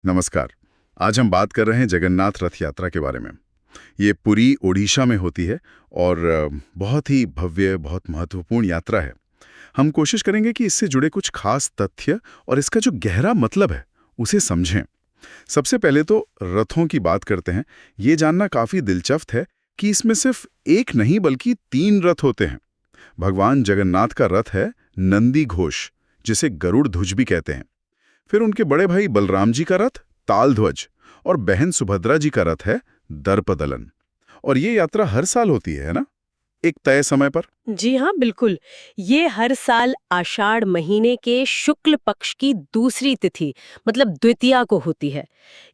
नमस्कार। आज हम बात कर रहे हैं जगन्नाथ रथ यात्रा के बारे में। ये पुरी ओडिशा में होती है और बहुत ही भव्य, बहुत महत्वपूर्ण यात्रा है। हम कोशिश करेंगे कि इससे जुड़े कुछ खास तथ्य और इसका जो गहरा मतलब है उसे समझें। सबसे पहले तो रथों की बात करते हैं। ये जानना काफी दिलचस्प है कि इसमें सिर्फ एक नहीं बल्कि 3 रथ होते हैं। भगवान जगन्नाथ का रथ है नंदी घोष, जिसे गरुड़ ध्वज भी कहते हैं। फिर उनके बड़े भाई बलराम जी का रथ तालध्वज और बहन सुभद्रा जी का रथ है दर्पदलन। और ये यात्रा हर साल होती है ना, एक तय समय पर। जी हाँ, बिल्कुल। ये हर साल आषाढ़ महीने के शुक्ल पक्ष की दूसरी तिथि मतलब द्वितीया को होती है।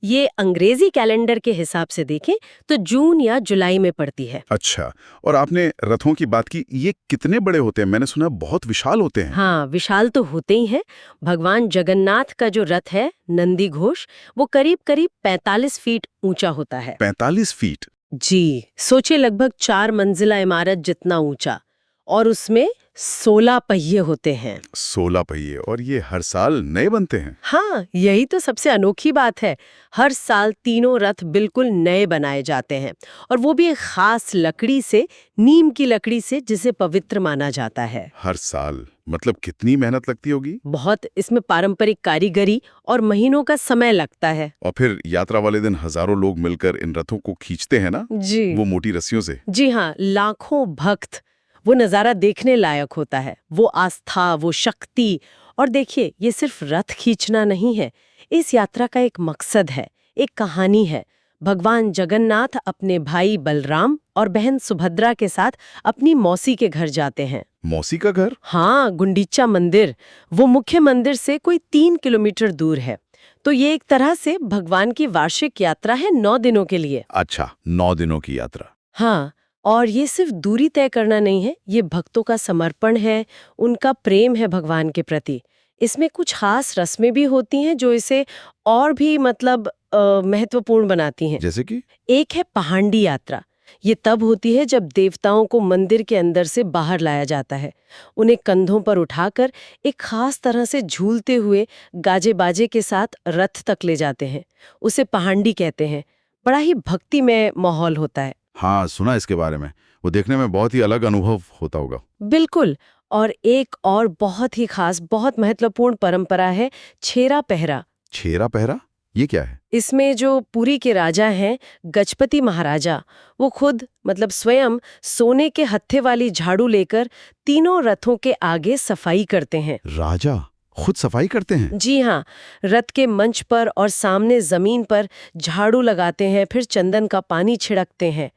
ये अंग्रेजी कैलेंडर के हिसाब से देखें तो जून या जुलाई में पड़ती है। अच्छा, और आपने रथों की बात की, ये कितने बड़े होते हैं? मैंने सुना बहुत विशाल होते हैं। हाँ, विशाल तो होते ही हैं। भगवान जगन्नाथ का जो रथ है नंदी घोष, वो करीब करीब 45 फीट ऊंचा होता है। 45 फीट? जी, सोचिए लगभग 4 मंजिला इमारत जितना ऊंचा, और उसमें 16 पहिए होते हैं। 16 पहिए, और ये हर साल नए बनते हैं? हाँ, यही तो सबसे अनोखी बात है। हर साल तीनों रथ बिल्कुल नए बनाए जाते हैं, और वो भी एक खास लकड़ी से, नीम की लकड़ी से, जिसे पवित्र माना जाता है। हर साल? मतलब कितनी मेहनत लगती होगी? बहुत, इसमें पारंपरिक कारीगरी और महीनों का समय लगता है। और फिर यात्रा वाले दिन हजारों लोग मिलकर इन रथों को खींचते हैं ना, जी, वो मोटी रस्सियों से। जी हाँ, लाखों भक्त। वो नज़ारा देखने लायक होता है। वो आस्था, वो शक्ति। और देखिए, ये सिर्फ रथ खींचना नहीं है, इस यात्रा का एक मकसद है, एक कहानी है। भगवान जगन्नाथ अपने भाई बलराम और बहन सुभद्रा के साथ अपनी मौसी के घर जाते हैं। मौसी का घर? हाँ, गुंडीचा मंदिर। वो मुख्य मंदिर से कोई 3 किलोमीटर दूर है। तो ये एक तरह से भगवान की वार्षिक यात्रा है 9 दिनों के लिए। अच्छा, 9 दिनों की यात्रा। हाँ, और ये सिर्फ दूरी तय करना नहीं है, ये भक्तों का समर्पण है, उनका प्रेम है भगवान के प्रति। इसमें कुछ खास रस्में भी होती हैं जो इसे और भी मतलब महत्वपूर्ण बनाती हैं। जैसे कि? एक है पहांडी यात्रा। ये तब होती है जब देवताओं को मंदिर के अंदर से बाहर लाया जाता है। उन्हें कंधों पर उठाकर एक खास तरह से झूलते हुए गाजे बाजे के साथ रथ तक ले जाते हैं। उसे पहांडी कहते हैं। बड़ा ही भक्तिमय माहौल होता है। हाँ, सुना इसके बारे में। वो देखने में बहुत ही अलग अनुभव होता होगा। बिल्कुल। और एक और बहुत ही खास, बहुत महत्वपूर्ण परंपरा है छेरा पहरा। छेरा पहरा? ये क्या है? इसमें जो पुरी के राजा हैं, गजपति महाराजा, वो खुद मतलब स्वयं सोने के हत्थे वाली झाड़ू लेकर तीनों रथों के आगे सफाई करते हैं। राजा खुद सफाई करते हैं? जी हाँ, रथ के मंच पर और सामने जमीन पर झाड़ू लगाते हैं, फिर चंदन का पानी छिड़कते हैं।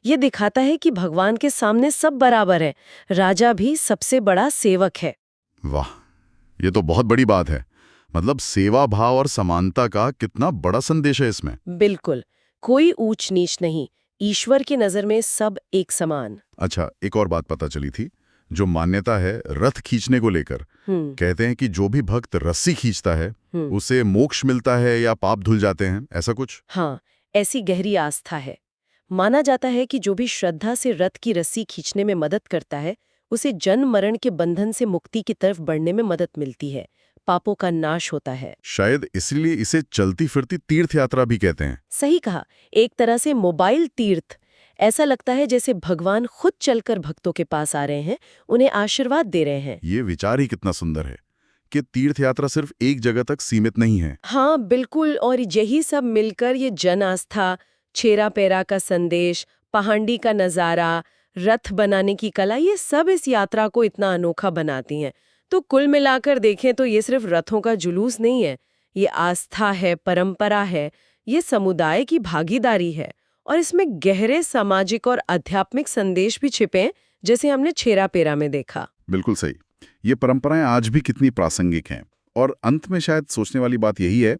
ये दिखाता है कि भगवान के सामने सब बराबर है, राजा भी सबसे बड़ा सेवक है। वाह, ये तो बहुत बड़ी बात है। मतलब सेवा भाव और समानता का कितना बड़ा संदेश है इसमें। बिल्कुल, कोई ऊंच नीच नहीं, ईश्वर की नजर में सब एक समान। अच्छा, एक और बात पता चली थी, जो मान्यता है रथ खींचने को लेकर। कहते हैं कि जो भी भक्त रस्सी खींचता है उसे मोक्ष मिलता है या पाप धुल जाते हैं, ऐसा कुछ? हाँ, ऐसी गहरी आस्था है। माना जाता है कि जो भी श्रद्धा से रथ की रस्सी खींचने में मदद करता है, उसे जन्म मरण के बंधन से मुक्ति की तरफ बढ़ने में मदद मिलती है, पापों का नाश होता है। शायद इसलिए इसे चलती फिरती तीर्थ यात्रा भी कहते हैं। सही कहा, एक तरह से मोबाइल तीर्थ। ऐसा लगता है जैसे भगवान खुद चलकर भक्तों के पास आ रहे हैं, उन्हें आशीर्वाद दे रहे हैं। ये विचार ही कितना सुंदर है कि तीर्थ यात्रा सिर्फ एक जगह तक सीमित नहीं है। हाँ, बिल्कुल। और यही सब मिलकर ये जन आस्था, छेरा पेरा का संदेश, पहांडी का नज़ारा, रथ बनाने की कला, ये सब इस यात्रा को इतना अनोखा बनाती हैं। तो कुल मिलाकर देखें तो ये सिर्फ रथों का जुलूस नहीं है, ये आस्था है, परंपरा है, ये समुदाय की भागीदारी है, और इसमें गहरे सामाजिक और आध्यात्मिक संदेश भी छिपे हैं, जैसे हमने छेरा पेरा में देखा। बिल्कुल सही। ये परंपराएं आज भी कितनी प्रासंगिक हैं। और अंत में शायद सोचने वाली बात यही है